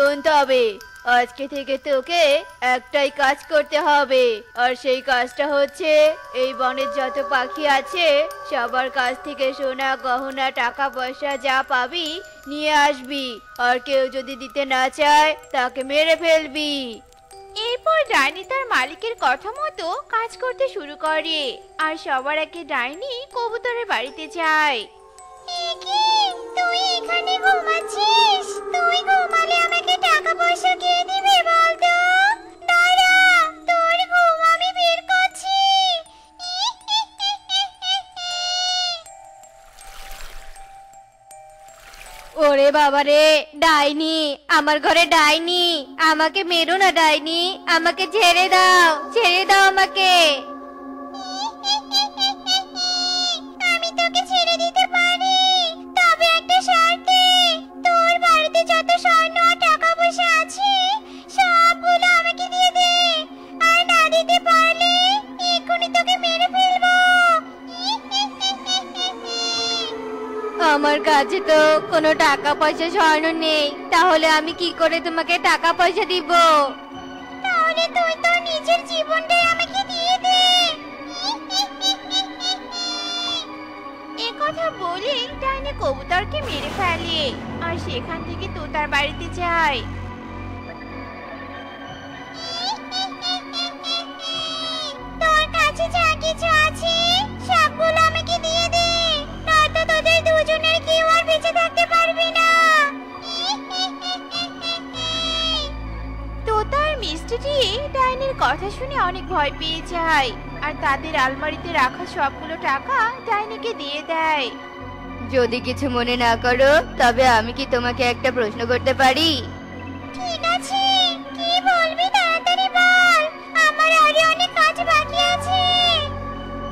শোন তবে, আজকে থেকে তোকে একটাই কাজ করতে হবে, আর সেই কাজটা হচ্ছে এই বনের যত পাখি আছে সবার কাছ থেকে সোনা গহনা টাকা পয়সা যা পাবি নিয়ে আসবি, আর কেউ যদি দিতে না চায় তাকে মেরে ফেলবি। এরপর ডাইনি তার মালিকের কথা মতো কাজ করতে শুরু করে, আর সবার আগে ডাইনি কবুতরের বাড়িতে যায়। তুই এখানে ঘুমাচ্ছিস? তুই ঘুমালে আমাকে টাকা পয়সা কে দিবে বলতো? দাঁড়া, তোর ঘুম আমি বের করছি। ওরে বাবা রে, ডাইনি! আমার ঘরে ডাইনি! আমাকে মেরো না ডাইনি, আমাকে ছেড়ে দাও, ছেড়ে দাও আমাকে। আমি তোকে ছেড়ে দিতে পারি, তবে একটা শর্তে। তোর বাড়িতে যত স্বর্ণ আর টাকা পয়সা আছে সবগুলো আমাকে দিয়ে দে, আর না দিতে পারলে এক্ষুনি তোকে মেরে ফেলবো। আমার কাছে তো কোনো টাকা পয়সা স্বর্ণ নেই, তাহলে আমি কি করে তোমাকে টাকা পয়সা দিব? তাহলে তুই তোর নিজের জীবনটাই আমাকে দিয়ে দে। এ কথা বলে ডাইনি কবুতরকে মেরে ফেলে, আর সেখান থেকে তোতার বাড়িতে যায়। তোর কাছে যা কিছু আছে সবগুলো আমাকে দিয়ে দে, নয়তো তোদের দুজনের কেউ আর বেঁচে থাকতে পারবে না। তোতার মিষ্টিটি ডাইনির কথা শুনে অনেক ভয় পেয়ে যায়, আর তাদের আলমারিতে রাখা সবগুলো টাকা ডাইনিকে দিয়ে দেয়। যদি কিছু মনে না করো তবে আমি কি তোমাকে একটা প্রশ্ন করতে পারি? ঠিক আছে, কি বলবি তাড়াতাড়ি বল, আমার আরো অনেক কাজ বাকি আছে।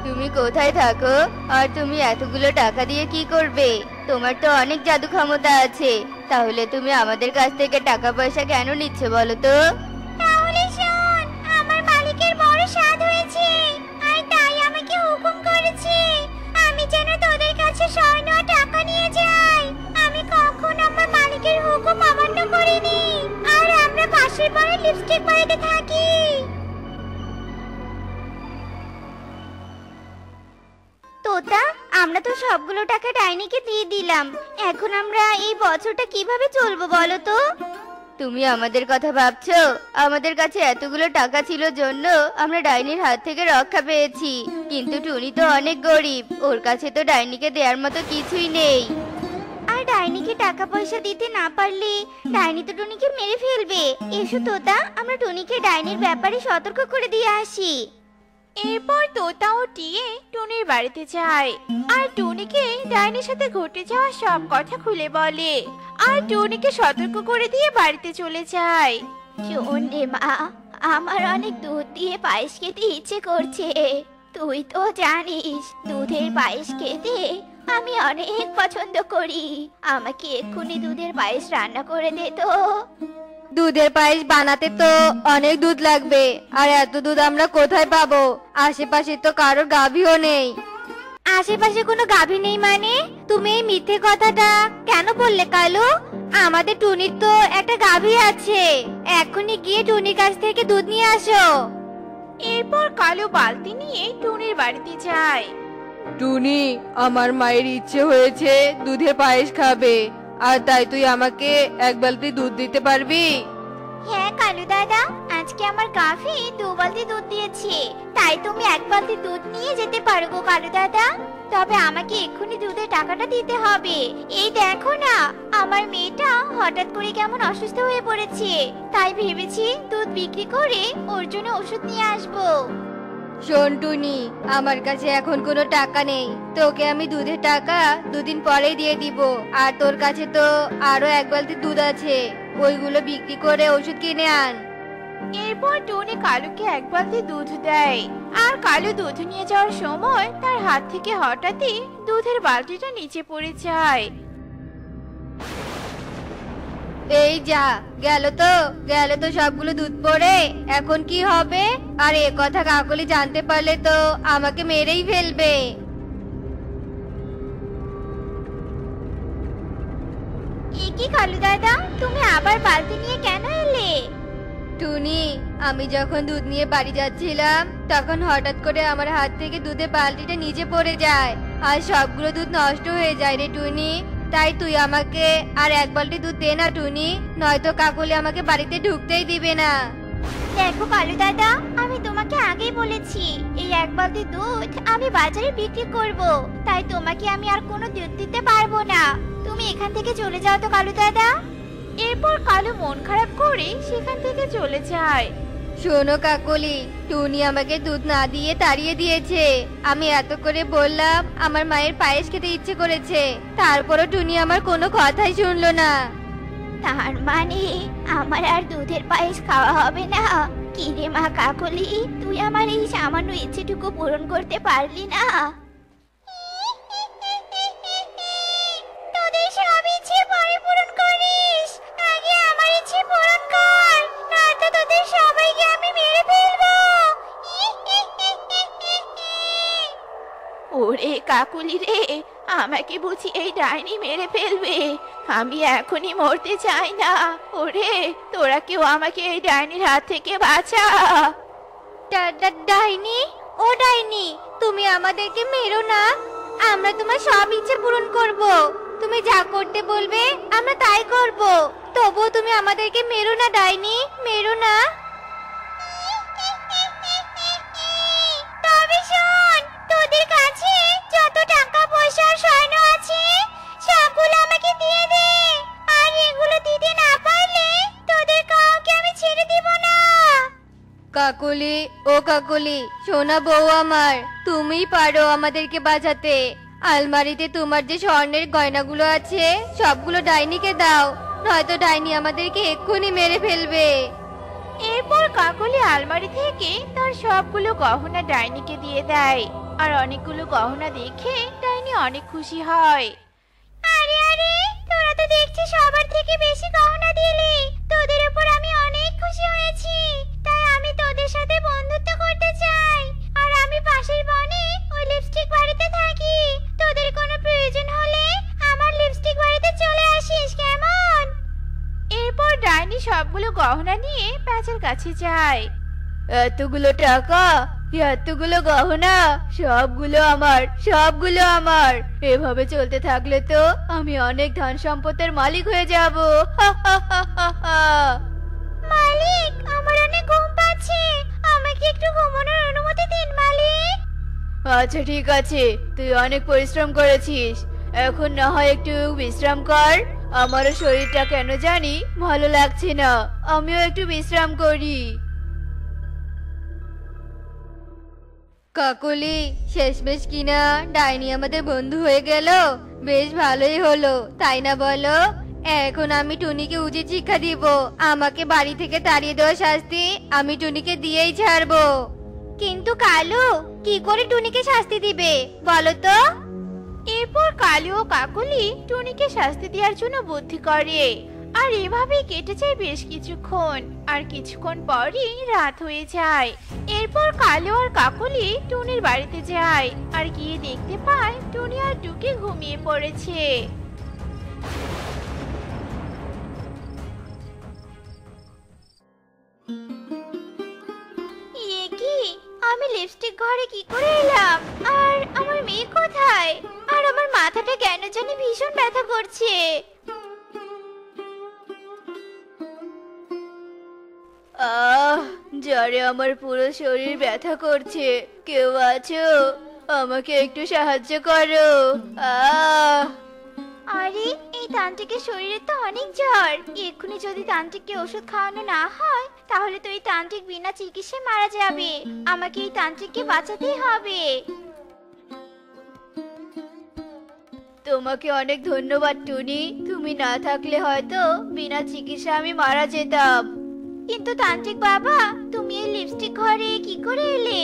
তুমি কোথায় থাকো, আর তুমি এতগুলো টাকা দিয়ে কি করবে? তোমার তো অনেক জাদু ক্ষমতা আছে, তাহলে তুমি আমাদের কাছ থেকে টাকা পয়সা কেন নিচ্ছ বলো তো? তাহলে শোন, আমার মালিকের বড় স্বাদ হয়েছে, আর তাই আমাকে হুকুম করেছে আমি যেন তোদের কাছে স্বর্ণ আর টাকা নিয়ে যাই। আমি কখনো আমার মালিকের হুকুম অমান্য করিনি, আর আমরা পাশের বাড়ি লিপস্টিক বাড়িতে থাকি। তোতা, আমরা তো সবগুলো টাকা ডাইনিকে দিয়ে দিলাম, এখন আমরা এই বছরটা কিভাবে চলবো বলো তো? তুমি আমাদের কথা ভাবছো? আমাদের কাছে এতগুলো টাকা ছিল জন্য আমরা ডাইনির হাত থেকে রক্ষা পেয়েছি, কিন্তু টুনি তো অনেক গরিব, ওর কাছে তো ডাইনিকে দেওয়ার মতো কিছুই নেই। আর ডাইনিকে টাকা পয়সা দিতে না পারলে ডাইনি তো টুনিকে মেরে ফেলবে। এসো তোতা, আমরা টুনিকে ডাইনির ব্যাপারে সতর্ক করে দিয়ে আসি। এরপর তোতা ও টিয়ে টুনির বাড়িতে যায়, আর টুনিকে ডাইনির সাথে ঘটে যাওয়া সব কথা খুলে বলে, আর টুনিকে সতর্ক করে দিয়ে বাড়িতে চলে যায়। শোন রে মা, আমার অনেক দুধ দিয়ে পায়েস খেতে ইচ্ছে করছে। তুই তো জানিস দুধের পায়েস খেতে আমি অনেক পছন্দ করি। আমাকে এক্ষুনি দুধের পায়েস রান্না করে দে তো। দুধের পায়েস বানাতে তো অনেক দুধ লাগবে, আর এত দুধ আমরা কোথায় পাবো? আশেপাশে তো কারোর গাভীও নেই। আশেপাশে কোনো গাভী নেই মানে? তুমি এই মিথ্যে কথাটা কেন বললে কালু? আমাদের টুনির তো একটা গাভী আছে, এখনই গিয়ে টুনির কাছ থেকে দুধ নিয়ে আসো। এরপর কালু বালতি নিয়ে টুনির বাড়িতে যায়। টুনি, আমার মায়ের ইচ্ছে হয়েছে দুধের পায়েস খাবে, আর তাই তুই আমাকে এক বালতি দুধ দিতে পারবি? হ্যাঁ কালু দাদা, আজকে আমার গাভী 2 বালতি দুধ দিয়েছে, তাই তুমি 1 বালতি দুধ নিয়ে যেতে পারো গো কালু দাদা। তবে আমাকে এক্ষুনি দুধের টাকাটা দিতে হবে। এই দেখো না, আমার মেয়েটা হঠাৎ করে কেমন অসুস্থ হয়ে পড়েছে, তাই ভেবেছি দুধ বিক্রি করে ওর জন্য ওষুধ নিয়ে আসবো। শোন টুনি, আমার কাছে এখন কোনো টাকা নেই, তোকে আমি দুধের টাকা 2 দিন পরেই দিয়ে দিব, আর তোর কাছে তো আরো 1 বালতি দুধ আছে, ওইগুলো বিক্রি করে ওষুধ কিনে আন। এরপর টুনি কালুকে 1 বালতি দুধ দেয়, আর কালু দুধ নিয়ে যাওয়ার সময় তার হাত থেকে হঠাৎই দুধের বালতিটা নিচে পড়ে যায়। এই যা, গেল তো সবগুলো দুধ পড়ে, এখন কি হবে? আর এ কথা কাকলি জানতে পারলে তো আমাকে মেরেই ফেলবে। এ কি কালু দাদা, তুমি আবার বালতি নিয়ে কেন এলে? টুনি, আমি যখন দুধ নিয়ে বাড়ি যাচ্ছিলাম তখন হঠাৎ করে আমার হাত থেকে দুধের বালতিটা নিচে পড়ে যায় আর সবগুলো দুধ নষ্ট হয়ে যায় রে টুনি। তাই তুই আমাকে আর এক বালতি দুধ দে না টুনি, নয়তো কাকলি আমাকে বাড়িতে ঢুকতেই দিবে না। দেখো কালু দাদা, আমি তোমাকে আগেই বলেছি এই এক বালতি দুধ আমি বাজারে বিক্রি করব, তাই তোমাকে আমি আর কোনো দুধ দিতে পারবো না। তুমি এখান থেকে চলে যাও তো কালু দাদা। এরপর কালু মন খারাপ করে সেখান থেকে চলে যায়। শোনো কাকলি, টুনি আমাকে দুধ না দিয়ে তাড়িয়ে দিয়েছে। আমি এত করে বললাম আমার মায়ের পায়েস খেতে ইচ্ছে করেছে, তারপরও টুনি আমার কোনো কথাই শুনলো না। তার মানে আমার আর দুধের পায়েস খাওয়া হবে না? কি রে মা কাকলি, তুই আমার এই সামান্য ইচ্ছেটুকু পূরণ করতে পারলি না? তোদের সব ইচ্ছে পরে পূরণ করিস, আগে আমার ইচ্ছে পূরণ কর, নয়তো তোদের সবাইকে আমি মেরে ফেলবো। ওরে কাকুলি রে, আমাকে বুঝি এই ডাইনি মেরে ফেলবে? আমি এখনই মরতে চাই না। ওরে তোরা কেউ আমাকে এই ডাইনির হাত থেকে বাঁচা। ডাইনি, ও ডাইনি, তুমি আমাদেরকে মেরো না, আমরা তোমার সব ইচ্ছে পূরণ করব। তুমি যা করতে বলবে আমরা তাই করব, তবুও তুমি আমাদেরকে মেরো না ডাইনি, মেরো না। তবে শোন, তোদের কাছে যত টাকা পয়সা আর স্বর্ণ আছে সবগুলো আমাকে দিয়ে দে, আর এগুলো দিতে না পারলে তোদের কাউকে আমি ছেড়ে দেব না। কাকলি, ও কাকলি, সোনা বউ আমার, তুমিই পারো আমাদেরকে বাঁচাতে। আলমারিতে তোমার যে স্বর্ণের গয়নাগুলো আছে সবগুলো ডাইনিকে দাও, নয়তো ডাইনি আমাদেরকে এক্ষুনি মেরে ফেলবে। এরপর কাকলি আলমারি থেকে তার সবগুলো গহনা ডাইনিকে দিয়ে দেয়, আর অনেকগুলো গহনা দেখে ডাইনি অনেক খুশি হয়। আরে আরে, তোরা তো দেখছি সবার থেকে বেশি গহনা দিলি, তোদের উপর আমি অনেক খুশি হয়েছি, তাই আমি তোদের সাথে বন্ধুত্ব করতে চাই। আর আমি পাশের বনে ওই লিপস্টিক বাড়িতে থাকি, তোদের কোনো প্রয়োজন হলে আমার লিপস্টিক বাড়িতে চলে আসিস, কেমন? এরপর ডাইনি সবগুলো গহনা নিয়ে প্যাঁচার কাছে যায়। এতগুলো টাকা, এতগুলো গহনা, সবগুলো আমার, সবগুলো আমার। এভাবে চলতে থাকলে তো আমি অনেক ধন সম্পদের মালিক হয়ে যাব। মালিক, আমার অনেক ঘুম পাচ্ছে, আমাকে একটু ঘুমানোর অনুমতি দিন মালিক। আচ্ছা ঠিক আছে, তুই অনেক পরিশ্রম করেছিস, এখন না হয় একটু বিশ্রাম কর। আমারও শরীরটা কেন জানি ভালো লাগছে না, আমিও একটু বিশ্রাম করি। কাকলি, শেষমেশ কিনা ডাইনি আমাদের বন্ধু হয়ে গেল, বেশ ভালোই হলো, তাই না বলো? এখন আমি টুনিকে উচিত শিক্ষা দিব, আমাকে বাড়ি থেকে তাড়িয়ে দেওয়ার শাস্তি আমি টুনিকে দিয়েই ছাড়বো। কিন্তু কালু, কি করে টুনিকে শাস্তি দিবে বলো তো? এরপর কালু ও কাকলি টুনিকে শাস্তি দেওয়ার জন্য বুদ্ধি করে, আর এভাবেই কেটে যায় বেশ কিছুক্ষণ। আর কিছুক্ষণ পরই রাত হয়ে যায়। এরপর কালু আর কাকলি টুনির বাড়িতে যায়, আর গিয়ে দেখতে পায় টুনি আর টুকি ঘুমিয়ে পড়েছে। এ কি, আমি লিপস্টিক ঘরে কি করে এলাম? আর আমার মেয়ে কোথায়? আর আমার মাথাটা কেন জানি ভীষণ ব্যথা করছে। জ্বরে আমার পুরো শরীর ব্যথা করছে, কেউ আছো? আমাকে একটু সাহায্য করো। আরে, এই তান্ত্রিকের শরীরে তো অনেক জ্বর, এক্ষুনি যদি তান্ত্রিককে ওষুধ খাওয়ানো না হয় তাহলে তো এই তান্ত্রিক বিনা চিকিৎসায় মারা যাবে। আমাকে এই তান্ত্রিককে বাঁচাতেই হবে। তোমাকে অনেক ধন্যবাদ টুনি, তুমি না থাকলে হয়তো বিনা চিকিৎসা আমি মারা যেতাম। কিন্তু তান্ত্রিক বাবা, তুমি এই লিপস্টিক ঘরে কি করে এলে?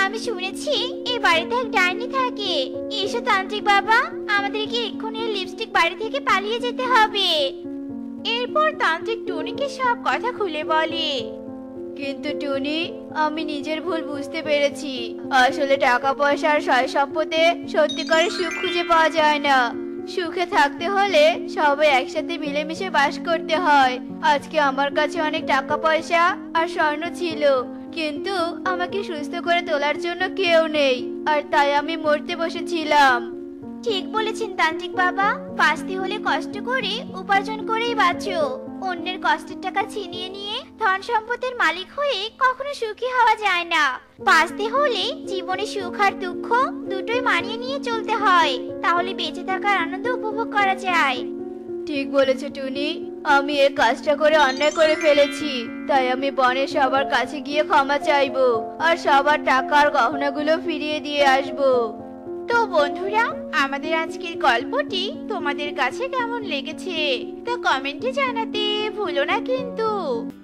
আমি শুনেছি এই বাড়িতে এক ডাইনি থাকে। এসো তান্ত্রিক বাবা, আমাদেরকে এক্ষুনি এই লিপস্টিক বাড়ি থেকে পালিয়ে যেতে হবে। এরপর তান্ত্রিক টুনিকে সব কথা খুলে বলে। কিন্তু টুনি, আমি নিজের ভুল বুঝতে পেরেছি, আসলে টাকা পয়সা আর সয় সম্পদে সত্যিকারের সুখ খুঁজে পাওয়া যায় না, সুখে থাকতে হলে সবাই একসাথে মিলেমিশে বাস করতে হয়। আজকে আমার কাছে অনেক টাকা পয়সা আর স্বর্ণ ছিল, কিন্তু আমাকে সুস্থ করে তোলার জন্য কেউ নেই, আর তাই আমি মরতে বসেছিলাম। ঠিক বলেছেন তান্ত্রিক বাবা, বাঁচতে হলে কষ্ট করে উপার্জন করেই বাঁচো। অন্যের কষ্টের টাকা ছিনিয়ে নিয়ে ধন সম্পদের মালিক হয়ে কখনো সুখী হওয়া যায় না। বাঁচতে হলে জীবনে সুখ আর দুঃখ দুটোই মানিয়ে নিয়ে চলতে হয়, তাহলে বেঁচে থাকার আনন্দ উপভোগ করা যায়। ঠিক বলেছ টুনি, আমি এই কাজটা করে অন্যায় করে ফেলেছি, তাই আমি বনে সবার কাছে গিয়ে ক্ষমা চাইবো আর সবার টাকা আর গহনাগুলো ফিরিয়ে দিয়ে আসবো। তো বন্ধুরা, আমাদের আজকের গল্পটি তোমাদের কাছে কেমন লেগেছে তা কমেন্টে জানাতে ভুলো না কিন্তু।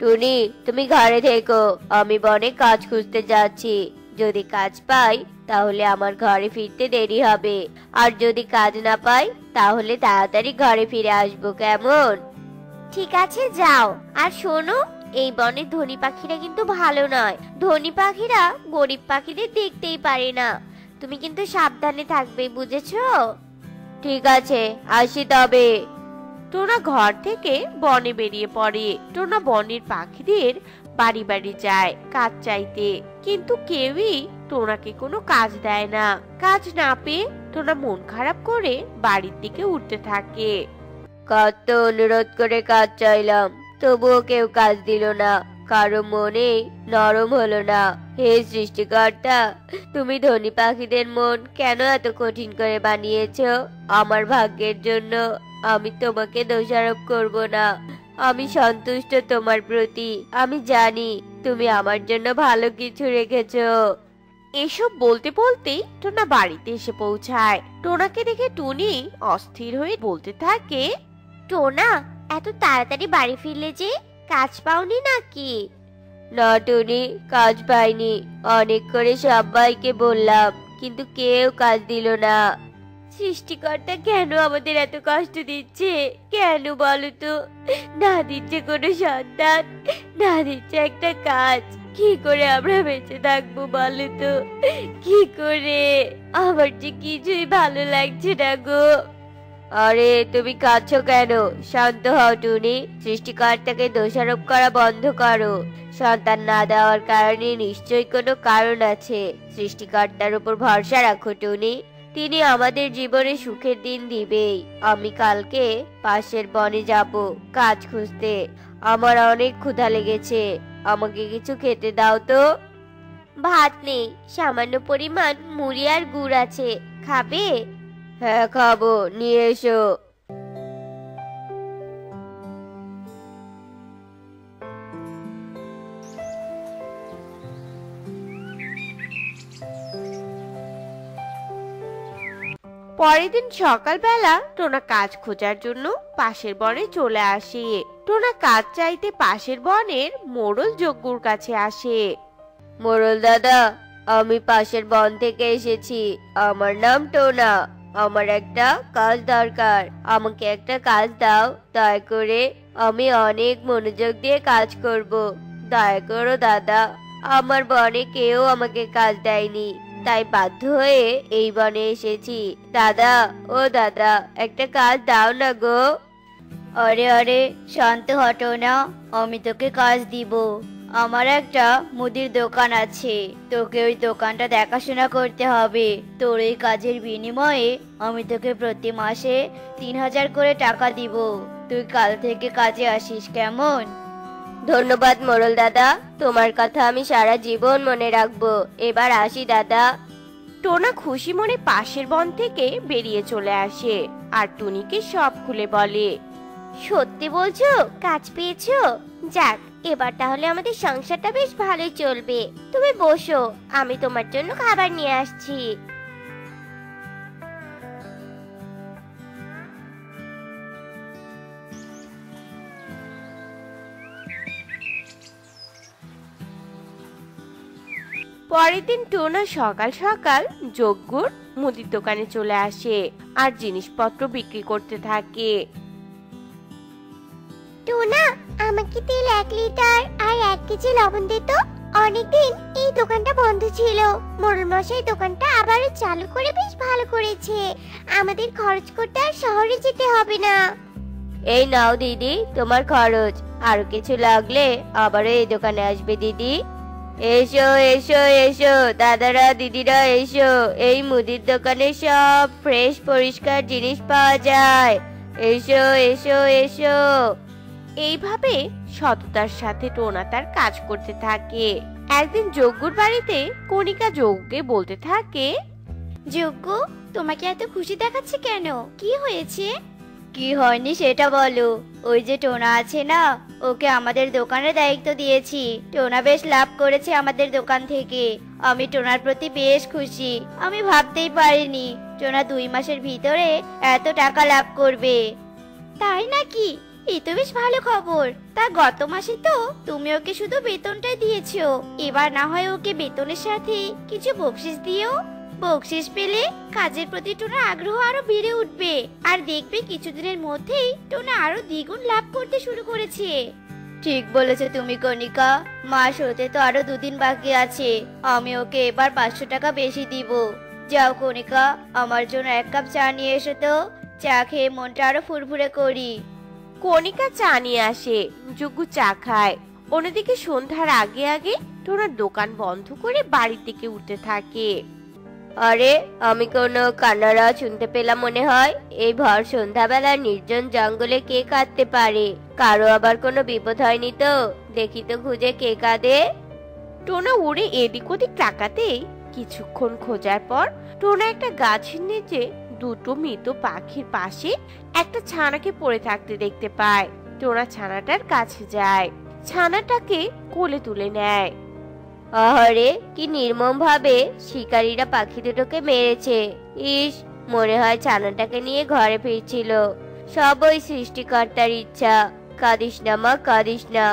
টুনি, তুমি ঘরে থেকো, আমি বনে কাজ খুঁজতে যাচ্ছি। যদি কাজ পাই তাহলে আমার ঘরে ফিরতে দেরি হবে, আর যদি কাজ না পাই তাহলে তাড়াতাড়ি ঘরে ফিরে আসবো, কেমন? ঠিক আছে, যাও। আর শোনো, এই বনের ধনী পাখিরা কিন্তু ভালো নয়। ধনী পাখিরা গরিব পাখিদের দেখতেই পারে না। তুমি কিন্তু সাবধানে থাকবে, বুঝেছো? ঠিক আছে, আসি তবে। টোনা ঘর থেকে বনে বেরিয়ে পড়ে। টোনা বনের পাখিদের বাড়ি বাড়ি যায় কাজ চাইতে, কিন্তু কেউই টোনাকে কোনো কাজ দেয় না। কাজ না পেয়ে টোনা মন খারাপ করে বাড়ির দিকে উঠতে থাকে। কত অনুরোধ করে কাজ চাইলাম, তবুও কেউ কাজ দিল না, কারো মনে নরম হলো না। হে সৃষ্টিকর্তা, তুমি ধনী পাখিদের মন কেন এত কঠিন করে বানিয়েছো? আমার ভাগ্যের জন্য আমি তোমাকে দোষারোপ করব না। আমি সন্তুষ্ট তোমার প্রতি। আমি জানি তুমি আমার জন্য ভালো কিছু রেখেছো। এসব বলতে বলতেই টোনা বাড়িতে এসে পৌঁছায়। টোনাকে দেখে টুনি অস্থির হয়ে বলতে থাকে, টোনা, এত তাড়াতাড়ি বাড়ি ফিরলে যে, কাজ পাওনি নাকি? না টুনি, কাজ পাইনি। অনেক করে সবাইকে বললাম, কিন্তু কেউ কাজ দিল না। সৃষ্টিকর্তা কেন আমাদের এত কষ্ট দিচ্ছে? কেন বলো তো? না দিচ্ছে কোনো সন্তান, না দিচ্ছে একটা কাজ। কি করে আমরা বেঁচে থাকবো বলো তো? কি করে? আমার যে কিছুই ভালো লাগছে না গো। আরে তুমি কাঁদছো কেন? শান্ত হও টুনি। সৃষ্টিকর্তাকে দোষারোপ করা বন্ধ করো। সন্তান না দেওয়ার কারণে নিশ্চয়ই কোনো কারণ আছে। সৃষ্টিকর্তার উপর ভরসা রাখো টুনি, তিনি আমাদের জীবনে সুখের দিন দিবেই। আমি কালকে পাশের বনে যাব কাজ খুঁজতে। আমার অনেক ক্ষুধা লেগেছে, আমাকে কিছু খেতে দাও তো। ভাত নেই, সামান্য পরিমাণ মুড়ি আর গুড় আছে, খাবে? হ্যাঁ খাবো, নিয়ে এসো। পরের দিন সকালবেলা টোনা কাজ খোঁজার জন্য পাশের বনে চলে আসে। টোনা কাজ চাইতে পাশের বনের মোড়ল যজ্ঞুর কাছে আসে। মোড়ল দাদা, আমি পাশের বন থেকে এসেছি। আমার নাম টোনা। আমার একটা কাজ দরকার, আমাকে একটা কাজ দাও দয়া করে। আমি অনেক মনোযোগ দিয়ে কাজ করব, দয়া করো দাদা। আমার বনে কেউ আমাকে কাজ দেয়নি, তাই বাধ্য হয়ে এই বনে এসেছি। দাদা, ও দাদা, একটা কাজ দাও না গো। আরে আরে, শান্ত হটো না, আমি তোকে কাজ দিব। আমার একটা মুদির দোকান আছে, তোকে ওই দোকানটা দেখাশোনা করতে হবে। তোর এই কাজের বিনিময়ে আমি তোকে প্রতি মাসে 3000 করে টাকা দিব। তুই কাল থেকে কাজে আসিস, কেমন? ধন্যবাদ মোড়ল দাদা, তোমার কথা আমি সারা জীবন মনে রাখবো। এবার আসি দাদা। টোনা খুশি মনে পাশের বন থেকে বেরিয়ে চলে আসে আর টুনিকে সব খুলে বলে। সত্যি বলছো, কাজ পেয়েছো? যাক, এবার তাহলে আমাদের সংসারটা বেশ ভালোই চলবে। তুমি বসো, আমি তোমার জন্য খাবার নিয়ে আসছি। পরের দিন টোনা সকাল সকাল যজ্ঞুর মুদির দোকানে চলে আসে আর জিনিসপত্র বিক্রি করতে থাকে। টোনা, আমাকে তেল 1 লিটার আর 1 কেজি লবণ দে তো। অনেকদিন এই দোকানটা বন্ধ ছিল, মোড়ল মশাই দোকানটা আবারও চালু করে বেশ ভালো করেছে। আমাদের খরচ করতে আর শহরে যেতে হবে না। এই নাও দিদি তোমার খরচ, আরো কিছু লাগলে আবারও এই দোকানে আসবে দিদি। এসো এসো এসো দাদারা দিদিরা এসো, এই মুদির দোকানে সব ফ্রেশ পরিষ্কার জিনিস পাওয়া যায়, এসো এসো এসো। এইভাবে সততার সাথে টোনা তার কাজ করতে থাকে। একদিন যজ্ঞর বাড়িতে কণিকা যজ্ঞকে বলতে থাকে, যজ্ঞ, তোমাকে এত খুশি দেখাচ্ছে কেন? কি হয়েছে? কি হয়নি সেটা বলো। ওই যে টোনা আছে না, ওকে আমাদের দোকানের দায়িত্ব দিয়েছি। টোনা বেশ লাভ করেছে আমাদের দোকান থেকে। আমি টোনার প্রতি বেশ খুশি। আমি ভাবতেই পারিনি টোনা 2 মাসের ভিতরে এত টাকা লাভ করবে। তাই নাকি? এই তো বেশ ভালো খবর। তা গত মাসে তো তুমি ওকে শুধু বেতনটাই দিয়েছো, এবার না হয় ওকে বেতনের সাথে কিছু বকশিশ দিও। বকশিশ পেলে কাজের প্রতি টোনার আগ্রহ আরো বেড়ে উঠবে, আর দেখবে কিছুদিনের মধ্যেই টোনা আরো দ্বিগুণ লাভ করতে শুরু করেছে। ঠিক বলেছো তুমি কণিকা, মাস হতে তো আরো 2 দিন বাকি আছে। আমি ওকে এবার 500 টাকা বেশি দিব। যাও কণিকা, আমার জন্য 1 কাপ চা নিয়ে এসো তো, চা খেয়ে মনটা আরো ফুরফুরে করি। কণিকা চা নিয়ে আসে, যজ্ঞ চা খায়। অন্যদিকে সন্ধ্যার আগে আগে টোনার দোকান বন্ধ করে বাড়ির দিকে উঠতে থাকে। আরে আমি কোনো কান্নারা শুনতে পেলাম মনে হয়। এই ভর সন্ধ্যাবেলা নির্জন জঙ্গলে কে কাঁদতে পারে? কারো আবার কোনো বিপদ হয়নি তো? দেখি তো খুঁজে কে কাঁদে। টোনা উড়ে এদিক ওদিক তাকাতে কিছুক্ষণ খোঁজার পর টোনা একটা গাছের নিচে 2টো মৃত পাখির পাশে একটা ছানাকে পড়ে থাকতে দেখতে পায়। টোনা ছানাটার কাছে যায়, ছানাটাকে কোলে তুলে নেয়। আহারে কি নির্মম ভাবে শিকারীরা পাখি দুটোকে মেরেছে। ইস, মনে হয় ছানাটাকে নিয়ে ঘরে ফিরছিল। সব ওই সৃষ্টিকর্তার ইচ্ছা। কাঁদিস না মা, কাঁদিস না।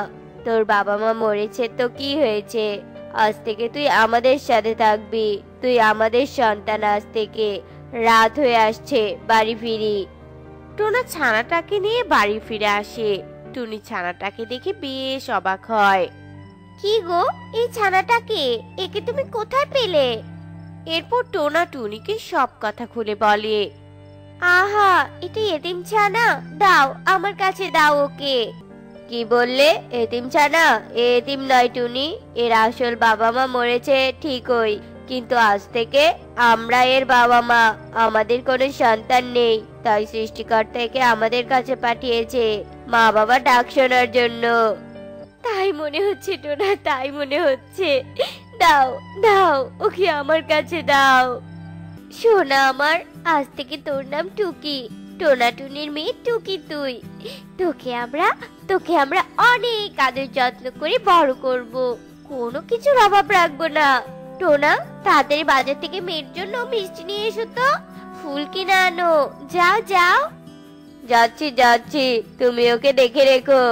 তোর বাবা মা মরেছে তো কি হয়েছে? আজ থেকে তুই আমাদের সাথে থাকবি। তুই আমাদের সন্তান আজ থেকে। রাত হয়ে আসছে, বাড়ি ফিরি। টোনা ছানাটাকে নিয়ে বাড়ি ফিরে আসে। টুনি ছানাটাকে দেখে বেশ অবাক হয়। কি গো, এই ছানাটাকে একে তুমি কোথায় পেলে? এরপর টোনা টুনিকে সব কথা খুলে বলে। আহা, এটা এতিম ছানা, দাও আমার কাছে দাও ওকে। কি বললে? এতিম ছানা? এ এতিম নয় টুনি, এর আসল বাবা মা মরেছে ঠিকই, কিন্তু আজ থেকে আমরা এর বাবা মা। আমাদের কোনো সন্তান নেই, তাই সৃষ্টিকর্তা একে আমাদের কাছে পাঠিয়েছে মা বাবা ডাক শোনার জন্য। তাই মনে হচ্ছে টোনা, তাই মনে হচ্ছে। দাও দাও, ওকে আমার কাছে দাও। সোনা আমার, আজ থেকে তোর নাম টুকি। টোনা টুনির মেয়ে টুকি তুই। তোকে আমরা অনেক আদর যত্ন করে বড় করব, কোনো কিছুর অভাব রাখবো না। টোনা, তাড়াতাড়ি বাজার থেকে মেয়ের জন্য মিষ্টি নিয়ে এসো তো, ফুল কিনে আনো। যাও যাও। যাচ্ছি যাচ্ছি, তুমি ওকে দেখে রেখো।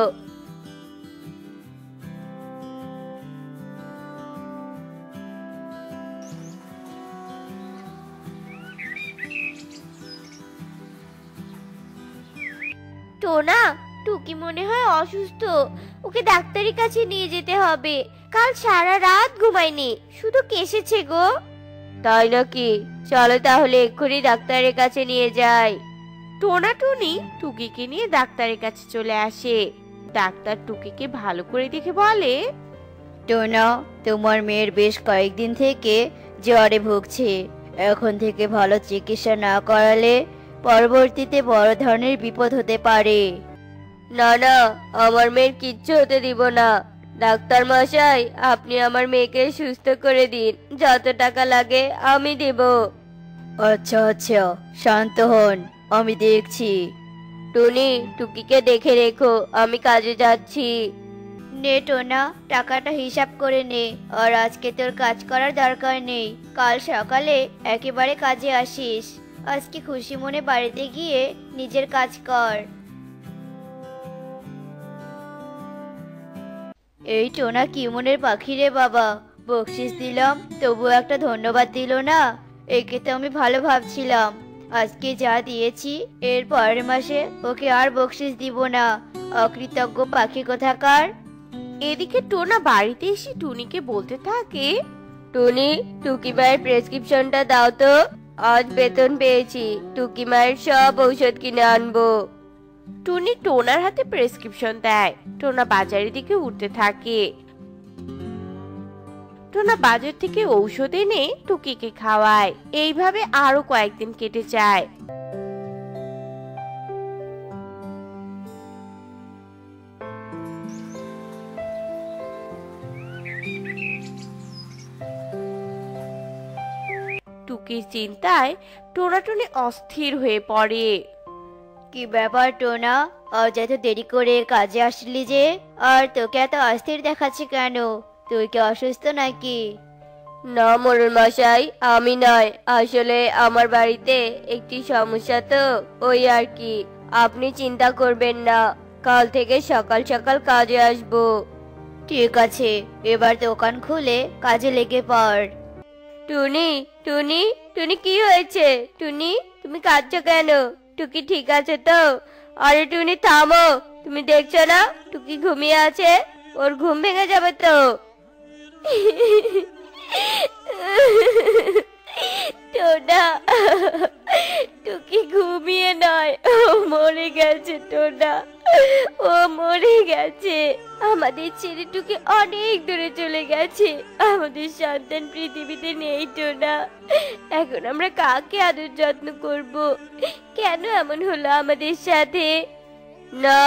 টোনা, টুকি মনে হয় অসুস্থ, ওকে ডাক্তারের কাছে নিয়ে যেতে হবে। কাল সারা রাত ঘুমায়নি, শুধু কেসেছে গো। তাই নাকি? চলো তাহলে এক্ষুনি ডাক্তারের কাছে নিয়ে যাই। টোনা টুনি টুকিকে নিয়ে ডাক্তারের কাছে চলে আসে। ডাক্তার টুকিকে ভালো করে দেখে বলে, টোনা, তোমার মেয়ের বেশ কয়েকদিন থেকে জ্বরে ভুগছে। এখন থেকে ভালো চিকিৎসা না করালে পরবর্তীতে বড় ধরনের বিপদ হতে পারে। না না, আমার মেয়ের কিচ্ছু হতে দিব না। ডাক্তার মশাই, আপনি আমার মেয়েকে সুস্থ করে দিন, যত টাকা লাগে আমি দেব। আচ্ছা আচ্ছা, শান্ত হন, আমি দেখছি। টুনি, টুকিকে দেখে রেখো, আমি কাজে যাচ্ছি। নে টোনা, টাকাটা হিসাব করে নে। আর আজকে তোর কাজ করার দরকার নেই, কাল সকালে একেবারে কাজে আসিস। আজকে খুশি মনে বাড়িতে গিয়ে নিজের কাজ কর। এই টোনা কি মনের পাখি রে বাবা, বকশিস দিলাম তবু একটা ধন্যবাদ দিল না। একে তো আমি ভালো ভাবছিলাম, আজকে যা দিয়েছি এর পরের মাসে ওকে আর বকশিস দিব না। অকৃতজ্ঞ পাখি কোথাকার। এদিকে টোনা বাড়িতে এসে টুনিকে বলতে থাকে, টুনি, টুকি মায়ের প্রেসক্রিপশনটা দাও তো। আজ বেতন পেয়েছি, টুকি মায়ের সব ঔষধ কিনে আনবো। টুনি টোনার হাতে প্রেসক্রিপশন দেয়। টোনা বাজারের দিকে উঠতে থাকে। টোনা বাজার থেকে ঔষধ এনে টুকিকে খাওয়ায়। এইভাবে আরো কয়েকদিন কেটে যায়। টুকির চিন্তায় টোনাটুনি অস্থির হয়ে পড়ে। কি ব্যাপার টোনা, আজ এত দেরি করে কাজে আসলি যে? আর তোকে এত অস্থির দেখাচ্ছে কেন? তুই কি অসুস্থ নাকি? না মোড়ল মশাই, আমি নয়, আসলে আমার বাড়িতে একটি সমস্যা তো, ওই আর কি। আপনি চিন্তা করবেন না, কাল থেকে সকাল সকাল কাজে আসবো। ঠিক আছে, এবার দোকান খুলে কাজে লেগে পড়। টুনি, টুনি, টুনি, কি হয়েছে? টুনি, তুমি কাঁদছো কেন? টুকি ঠিক আছে তো? আরে টুনি থামো, তুমি দেখছো না টুকি ঘুমিয়ে আছে? ওর ঘুম ভেঙে যাবে তো। টোনা, টুকি ঘুমিয়ে নয়, ও মরে গেছে। টোনা, ও মরে গেছে। আমাদের ছেড়ে টুকি অনেক দূরে চলে গেছে। আমাদের সন্তান পৃথিবীতে নেই টোনা। এখন আমরা কাকে আদর যত্ন করব? কেন এমন হলো আমাদের সাথে? না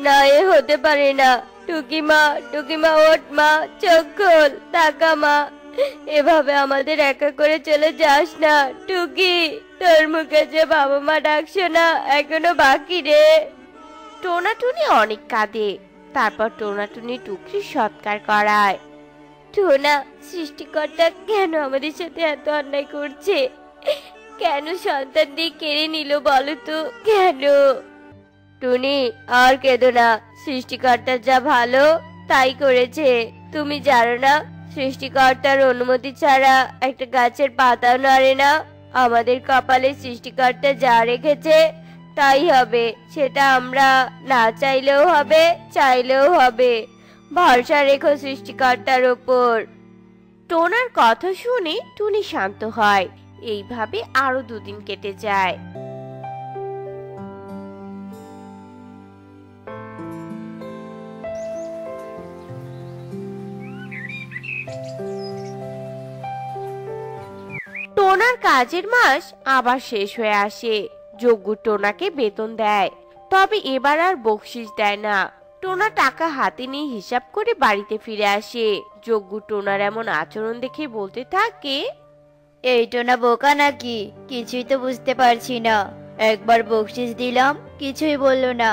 না, এ হতে পারে না। টুকি মা, টুকি মা, ওঠ মা, চোখ খোল, তাকা মা। এভাবে আমাদের একা করে চলে যাস না টুকি। তোর মুখে যে বাবা মা ডাকছো না, এখনো বাকি রে। টোনাটুনি অনেক কাঁদে। তারপর টোনাটুনি টুকির সৎকার করায়। টোনা, সৃষ্টিকর্তা কেন আমাদের সাথে এত অন্যায় করছে? কেন সন্তান দিয়ে কেড়ে নিল বলো তো, কেন? টুনি, আর কেঁদো না। সৃষ্টিকর্তা যা ভালো তাই করেছে। তুমি জানো না, সৃষ্টিকর্তার অনুমতি ছাড়া একটা গাছের পাতাও নাড়ে না। আমাদের কপালে সৃষ্টিকর্তা যা রেখেছে তাই হবে। সেটা আমরা না চাইলেও হবে, চাইলেও হবে। ভরসা রেখো সৃষ্টিকর্তার ওপর। টোনার কথা শুনে টুনি শান্ত হয়। এইভাবে আরো 2 দিন কেটে যায়। টোনার কাজের মাস আবার শেষ হয়ে আসে। যজ্ঞ টোনাকে বেতন দেয়, তবে এবার আর বকশিস দেয় না। টোনা টাকা হাতে নিয়ে হিসাব করে বাড়িতে ফিরে আসে। যজ্ঞ টোনার এমন আচরণ দেখে বলতে থাকে, এই টোনা বোকা নাকি? কিছুই তো বুঝতে পারছি না। একবার বকশিস দিলাম, কিছুই বললো না।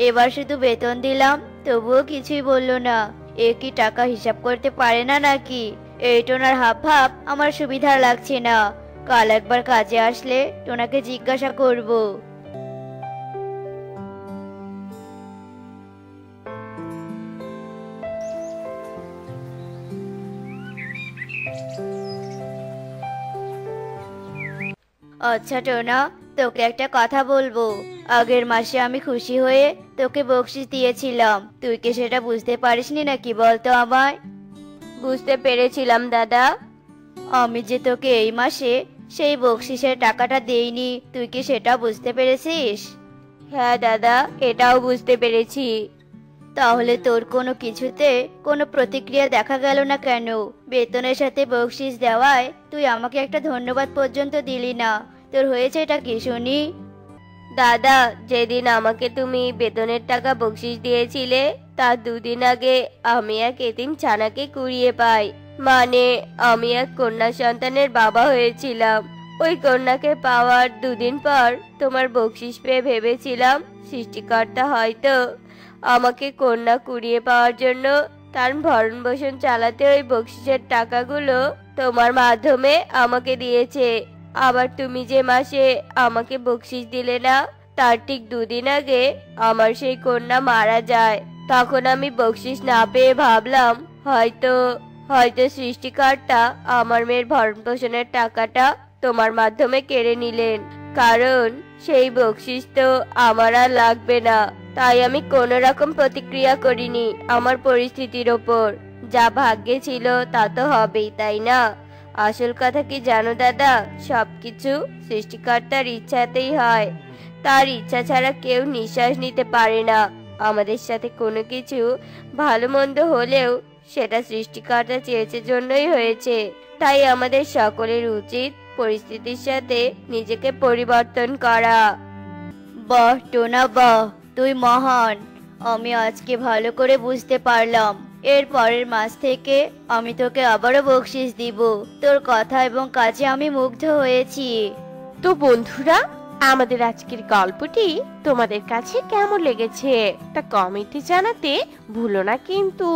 এবার শুধু বেতন দিলাম, তবুও কিছুই বললো না। এ কি টাকা হিসাব করতে পারে না নাকি? এই টোনার হাব ভাব আমার সুবিধার লাগছে না। কাল একবার কাজে আসলে টোনাকে জিজ্ঞাসা করব। আচ্ছা টোনা, তোকে একটা কথা বলবো। আগের মাসে আমি খুশি হয়ে তোকে বকশিস দিয়েছিলাম, তুই কি সেটা বুঝতে পারিসনি নাকি বলতো আমায়? বুঝতে পেরেছিলাম দাদা। আমি যে তোকে এই মাসে সেই বকশিসের টাকাটা দেইনি, তুই কি সেটা বুঝতে পেরেছিস? হ্যাঁ দাদা, এটাও বুঝতে পেরেছি। তাহলে তোর কোনো কিছুতে কোনো প্রতিক্রিয়া দেখা গেল না কেন? বেতনের সাথে বকশিস দেওয়ায় তুই আমাকে একটা ধন্যবাদ পর্যন্ত দিলি না। তোর হয়েছে এটা কি শুনি? দাদা, যেদিন আমাকে তুমি বেতনের টাকা বকশিস দিয়েছিলে তার 2 দিন আগে আমি এক এতিম ছানাকে কুড়িয়ে পাই। মানে আমি এক কন্যা সন্তানের বাবা হয়েছিলাম। ওই কন্যাকে পাওয়ার 2 দিন পর তোমার বকশিস পেয়ে ভেবেছিলাম সৃষ্টিকর্তা হয়তো আমাকে কন্যা কুড়িয়ে পাওয়ার জন্য তার ভরণ পোষণ চালাতে ওই বকশিসের টাকাগুলো তোমার মাধ্যমে আমাকে দিয়েছে। আবার তুমি যে মাসে আমাকে বকশিস দিলে না, তার ঠিক 2 দিন আগে আমার সেই কন্যা মারা যায়। তখন আমি বকশিস না পেয়ে ভাবলাম হয়তো হয়তো সৃষ্টিকর্তা আমার মেয়ের ভরণ পোষণের টাকাটা তোমার মাধ্যমে কেড়ে নিলেন। কারণ সেই বকশিস তো আমার আর লাগবে না। তাই আমি কোনো রকম প্রতিক্রিয়া করিনি আমার পরিস্থিতির ওপর। যা ভাগ্যে ছিল তা তো হবেই, তাই না? আসল কথা কি জানো দাদা, সবকিছু সৃষ্টিকর্তার ইচ্ছাতেই হয়। তার ইচ্ছা ছাড়া কেউ নিঃশ্বাস নিতে পারে না। আমাদের সাথে কোনো কিছু ভালো মন্দ হলেও সেটা সৃষ্টিকর্তা চেয়েছে জন্যই হয়েছে। তাই আমাদের সকলের উচিত পরিস্থিতির সাথে নিজেকে পরিবর্তন করা। বাহ টোনা বাহ, তুই মহান। আমি আজকে ভালো করে বুঝতে পারলাম। এর পরের মাস থেকে আমি তোকে আবারও বকশিস দিব। তোর কথা এবং কাজে আমি মুগ্ধ হয়েছি। তো বন্ধুরা, আমাদের আজকের গল্পটি তোমাদের কাছে কেমন লেগেছে তা কমেন্টে জানাতে ভুলো না কিন্তু।